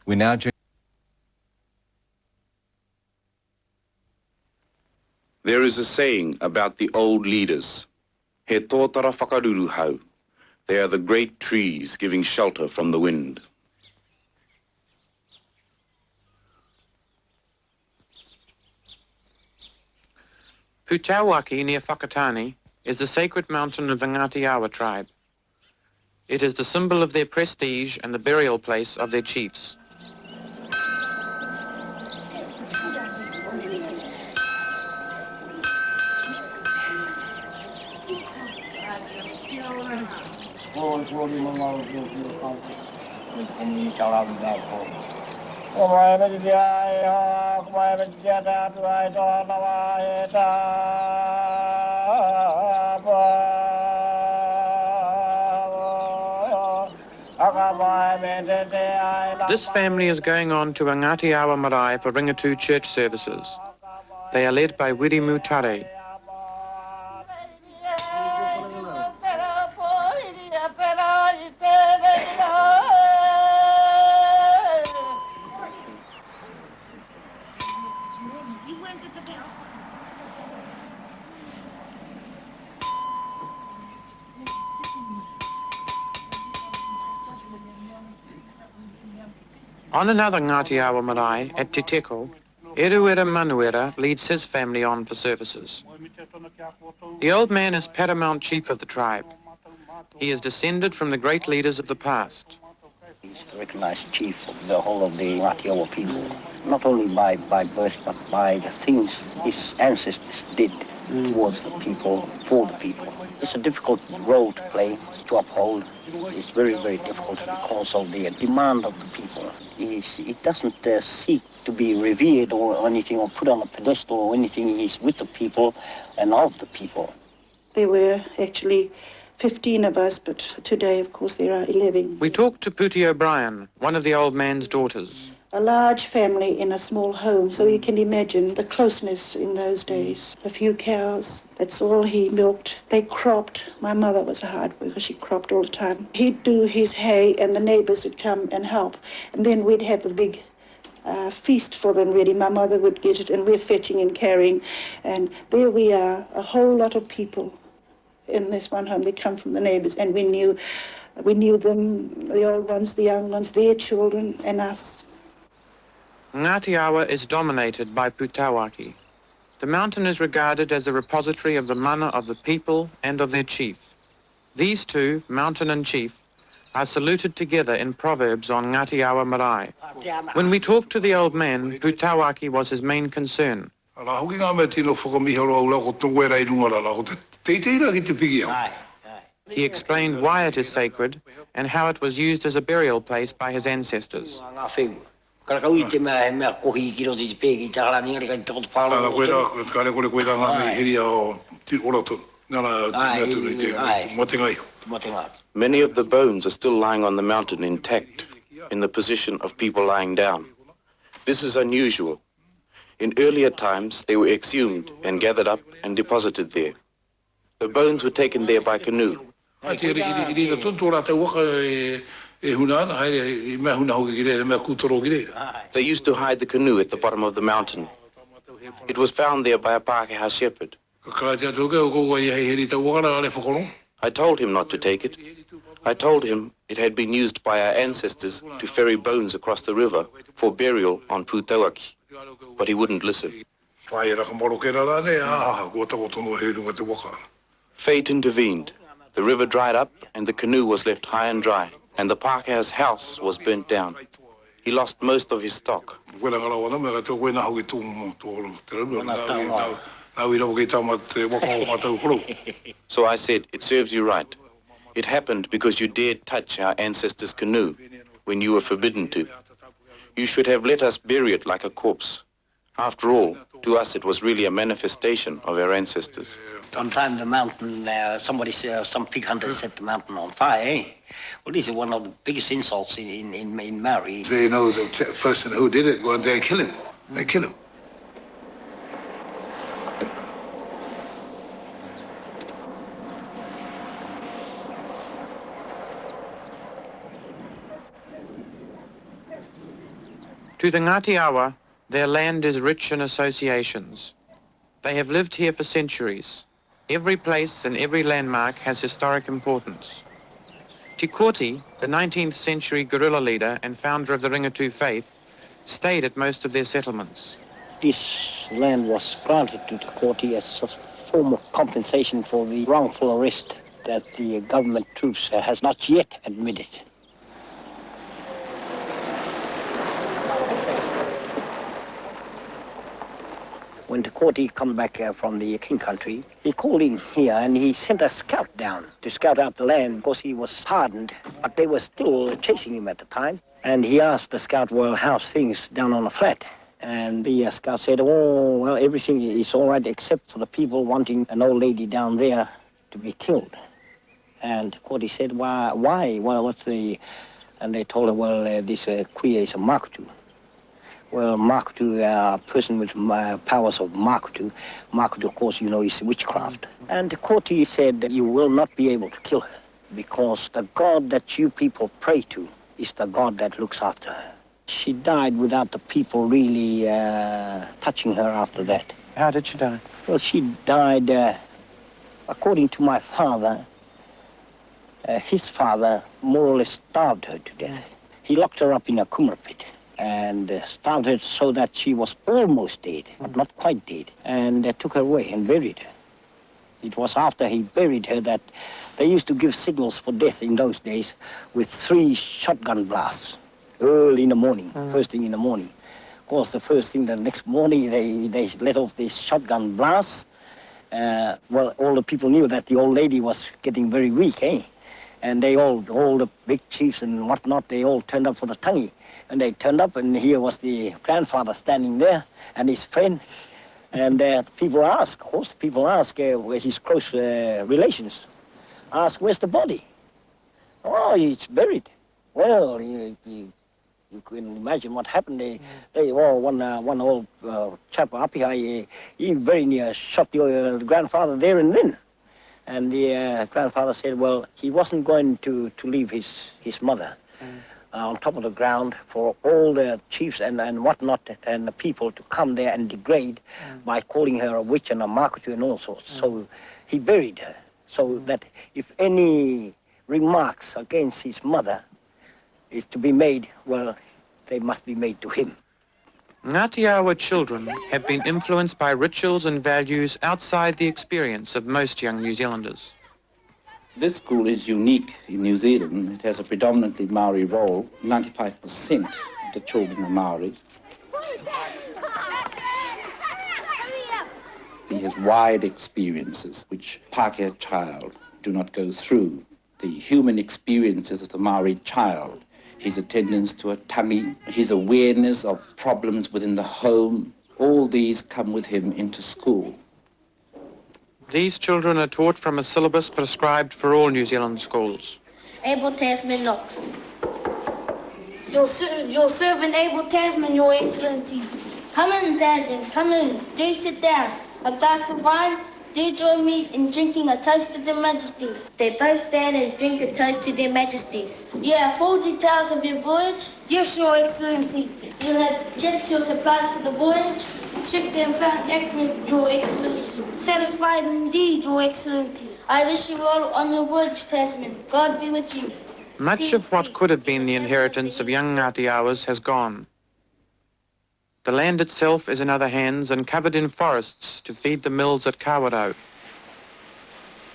We now There is a saying about the old leaders. He tōtara whakaruru hau. They are the great trees giving shelter from the wind. Putauaki near Whakatane is the sacred mountain of the Ngati Awa tribe. It is the symbol of their prestige and the burial place of their chiefs. This family is going on to a Ngati Awa marae for Ringatu church services. They are led by Wirimu Tare. On another Ngati Awa marae at Te Teko, Eruera Manuera leads his family on for services. The old man is paramount chief of the tribe. He is descended from the great leaders of the past. He's the recognized chief of the whole of the Ngati Awa people, not only by birth, but by the things his ancestors did towards the people, for the people. It's a difficult role to play, to uphold. It's very, very difficult because of the demand of the people. It doesn't seek to be revered or anything, or put on a pedestal or anything. He's with the people and of the people. There were actually 15 of us, but today, of course, there are 11. We talked to Pootie O'Brien, one of the old man's daughters. A large family in a small home, so you can imagine the closeness in those days. A few cows, that's all he milked. They cropped. My mother was a hard worker, she cropped all the time. He'd do his hay and the neighbors would come and help. And then we'd have a big feast for them, really. My mother would get it and we're fetching and carrying. And there we are, a whole lot of people in this one home. They come from the neighbors and we knew them, the old ones, the young ones, their children and us. Ngati Awa is dominated by Putauaki. The mountain is regarded as a repository of the mana of the people and of their chief. These two, mountain and chief, are saluted together in proverbs on Ngati Awa marae. When we talked to the old man, Putauaki was his main concern. He explained why it is sacred and how it was used as a burial place by his ancestors. Many of the bones are still lying on the mountain intact, in the position of people lying down. This is unusual. In earlier times, they were exhumed and gathered up and deposited there. The bones were taken there by canoe. They used to hide the canoe at the bottom of the mountain. It was found there by a Pākehā shepherd. I told him not to take it. I told him it had been used by our ancestors to ferry bones across the river for burial on Putauaki, but he wouldn't listen. Fate intervened. The river dried up and the canoe was left high and dry, and the Pākehā's house was burnt down. He lost most of his stock. So I said, it serves you right. It happened because you dared touch our ancestors' canoe when you were forbidden to. You should have let us bury it like a corpse. After all, to us it was really a manifestation of our ancestors. One time the mountain, somebody said, some pig hunter set the mountain on fire, eh? Well, this is one of the biggest insults in Maori. They know the person who did it, well, they kill him. They kill him. To the Ngati Awa, their land is rich in associations. They have lived here for centuries. Every place and every landmark has historic importance. Tikoti, the 19th century guerrilla leader and founder of the Ringatu faith, stayed at most of their settlements. This land was granted to Tikoti as a form of compensation for the wrongful arrest that the government troops has not yet admitted. When Tikoti come back from the King country, he called in here and he sent a scout down to scout out the land because he was hardened, but they were still chasing him at the time. And he asked the scout, well, how's things down on the flat? And the scout said, oh, well, everything is all right except for the people wanting an old lady down there to be killed. And Tikoti said, why? Well, what's the... And they told her, well, this Kuya is a Makutu. Well, Makutu, a person with powers of Makutu. Makutu, of course, you know, is witchcraft. And Tikoti said, you will not be able to kill her because the God that you people pray to is the God that looks after her. She died without the people really touching her after that. How did she die? Well, she died, according to my father, his father more or less starved her to death. He locked her up in a kumara pit and starved her so that she was almost dead, but not quite dead, and took her away and buried her. It was after he buried her that they used to give signals for death in those days with 3 shotgun blasts early in the morning, first thing in the morning. Of course, the first thing the next morning, they let off these shotgun blasts. Well, all the people knew that the old lady was getting very weak, eh? And they all the big chiefs and whatnot, they all turned up for the tangi. And they turned up, and here was the grandfather standing there, and his friend. And people ask, of course, where his close relations, ask, where's the body? Oh, it's buried. Well, you can imagine what happened. They all, one old chap up here, he very near shot the grandfather there and then. And the grandfather said, well, he wasn't going to leave his mother on top of the ground for all the chiefs and whatnot and the people to come there and degrade by calling her a witch and a Makutu and all sorts. So he buried her so that if any remarks against his mother is to be made, well, they must be made to him. Ngati Awa children have been influenced by rituals and values outside the experience of most young New Zealanders. This school is unique in New Zealand. It has a predominantly Maori role. 95% of the children are Maori. He has wide experiences which Pākehā child do not go through. The human experiences of the Maori child, his attendance to a tangi, his awareness of problems within the home, all these come with him into school. These children are taught from a syllabus prescribed for all New Zealand schools. Able Tasman Knox. Your servant, Able Tasman, Your Excellency. Come in, Tasman, come in. Do sit down. A glass of wine. Do join me in drinking a toast to their majesties. They both stand and drink a toast to their majesties. You have full details of your voyage? Yes, Your Excellency. You have checked your supplies for the voyage? Checked and found accurate, Your Excellency. Satisfied indeed, Your Excellency. I wish you well on your voyage, Tasman. God be with you. Much of what could have been the inheritance of young Ngati Awas has gone. The land itself is in other hands and covered in forests to feed the mills at Kawarau.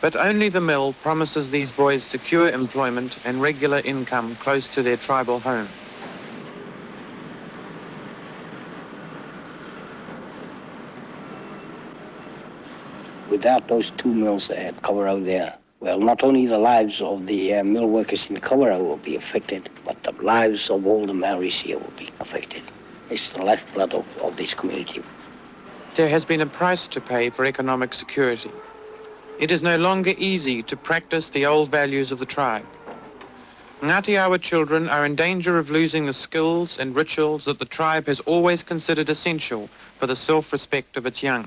But only the mill promises these boys secure employment and regular income close to their tribal home. Without those 2 mills at Kawarau there, well, not only the lives of the mill workers in Kawarau will be affected, but the lives of all the Maoris here will be affected. It's the lifeblood of this community. There has been a price to pay for economic security. It is no longer easy to practice the old values of the tribe. Ngati Awa children are in danger of losing the skills and rituals that the tribe has always considered essential for the self-respect of its young.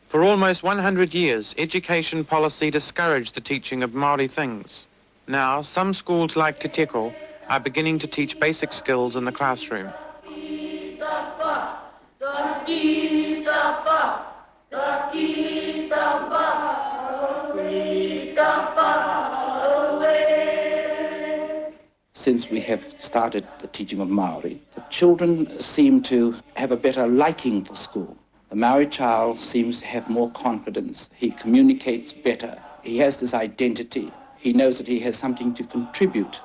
For almost 100 years, education policy discouraged the teaching of Māori things. Now, some schools like Te Teko are beginning to teach basic skills in the classroom. Since we have started the teaching of Maori, the children seem to have a better liking for school. The Maori child seems to have more confidence. He communicates better. He has this identity. He knows that he has something to contribute.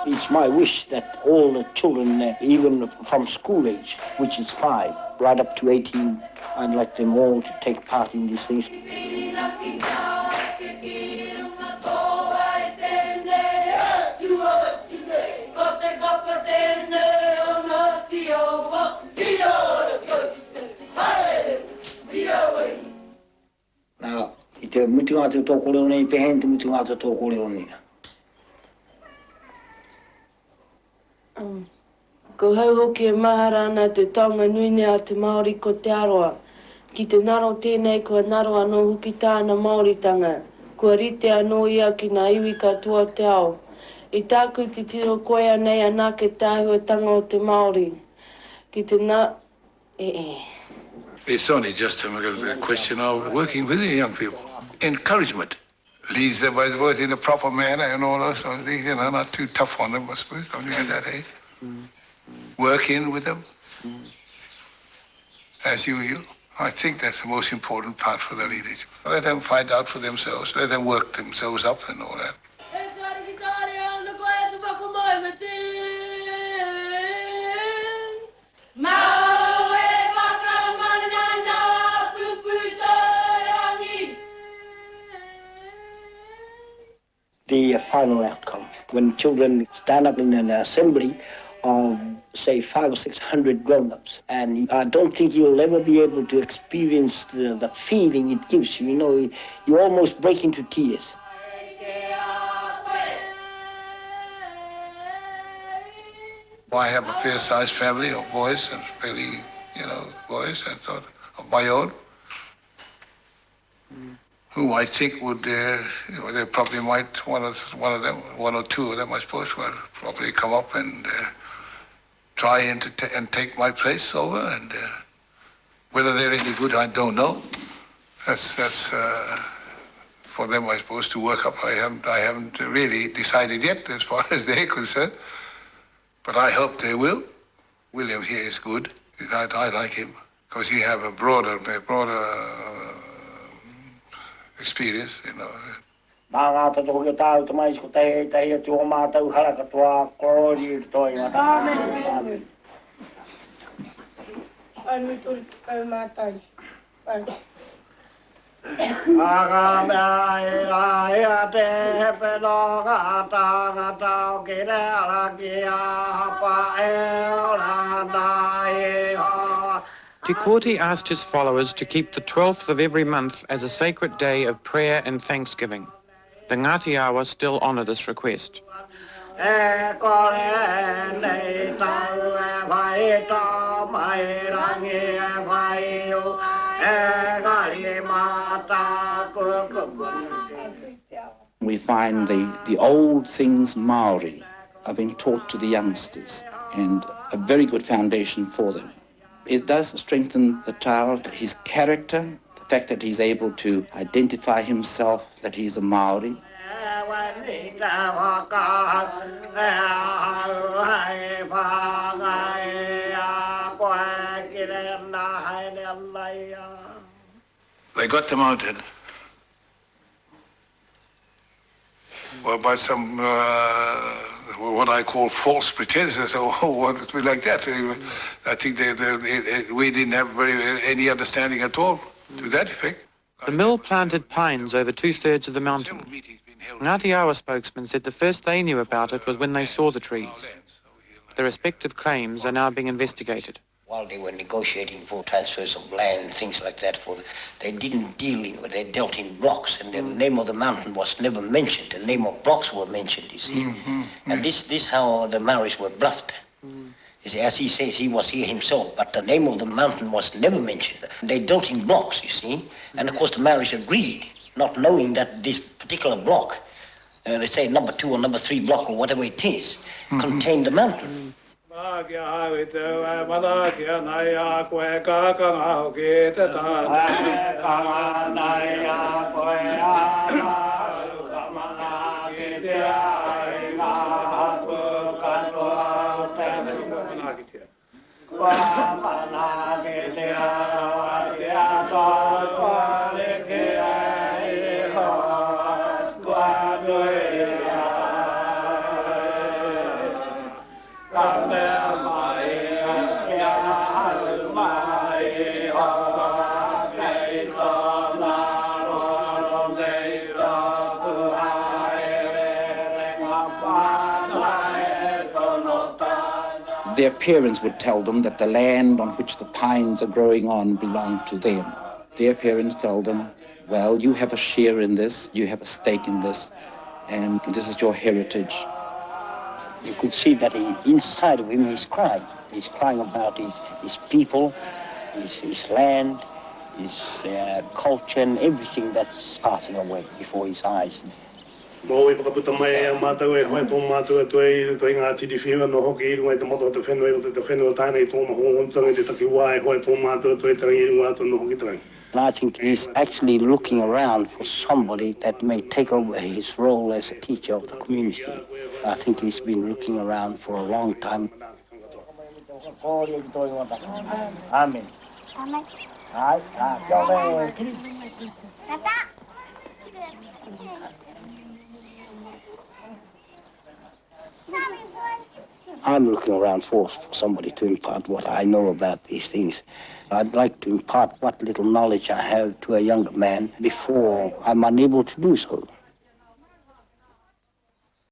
It's my wish that all the children, even from school age, which is 5, right up to 18, I'd like them all to take part in these things. Now, ite mutu atu toko leo nei pehente mutu atu toko leo nei. Ko hau hoki e maharana te taonga nuine a te Māori ko te aroa. Ki te naro tēnei kua naro anō huki tāna Māoritanga. Kua rite anō ia ki ngā iwi katoa te ao. I tāku te tiro koe anei anā ke tāhuatanga o te Māori. Ki te nā... It's only just a question of working with the young people. Encouragement. Leads them by the word in a proper manner and all those sort of things, you know, not too tough on them, I suppose, something at that age. Work in with them, as usual. I think that's the most important part for the leadership. Let them find out for themselves, let them work themselves up and all that. The final outcome, when children stand up in an assembly of, say, 500 or 600 grown-ups, and I don't think you'll ever be able to experience the feeling it gives you. You know, you almost break into tears. I have a fair-sized family of boys, and fairly, boys, and sort of my own, who I think would, they probably might, one or two of them, I suppose, will probably come up and try and take my place over, and whether they're any good, I don't know. That's for them, I suppose, to work up. I haven't really decided yet as far as they're concerned, but I hope they will. William here is good. I like him because he have a broader experience, you know. Te Kooti asked his followers to keep the 12th of every month as a sacred day of prayer and thanksgiving. The Ngati Awa still honour this request. We find the old things Maori are being taught to the youngsters, and a very good foundation for them. It does strengthen the child, his character, the fact that he's able to identify himself, that he's a Maori. They got the mountain. Well, by some, what I call false pretenses, or what like that. I think we didn't have any understanding at all to that effect. The mill planted pines over 2/3 of the mountain. Ngati Awa spokesman said the first they knew about it was when they saw the trees. The respective claims are now being investigated. While they were negotiating for transfers of land and things like that, they didn't deal in, they dealt in blocks, and the name of the mountain was never mentioned. The name of blocks were mentioned, you see. And this how the Maoris were bluffed. You see, as he says, he was here himself, but the name of the mountain was never mentioned. They dealt in blocks, you see. And of course the Maoris agreed, not knowing that this particular block, let's say number 2 or number 3 block or whatever it is, contained the mountain. Their parents would tell them that the land on which the pines are growing on belonged to them. Their parents tell them, well, you have a share in this, you have a stake in this, and this is your heritage. You could see that inside of him he's crying. He's crying about his people, his land, his culture, and everything that's passing away before his eyes. Mo pakaputa mai matau hoi to matau toi Ngati di fiwa no hoki ngoi te moto te whenua tāne to ma hon tanga te taki wai hoi to matau toi tangi ngatu no hoki tanga. And I think he's actually looking around for somebody that may take over his role as a teacher of the community. I think he's been looking around for a long time. Amen. I'm looking around for somebody to impart what I know about these things. I'd like to impart what little knowledge I have to a younger man before I'm unable to do so.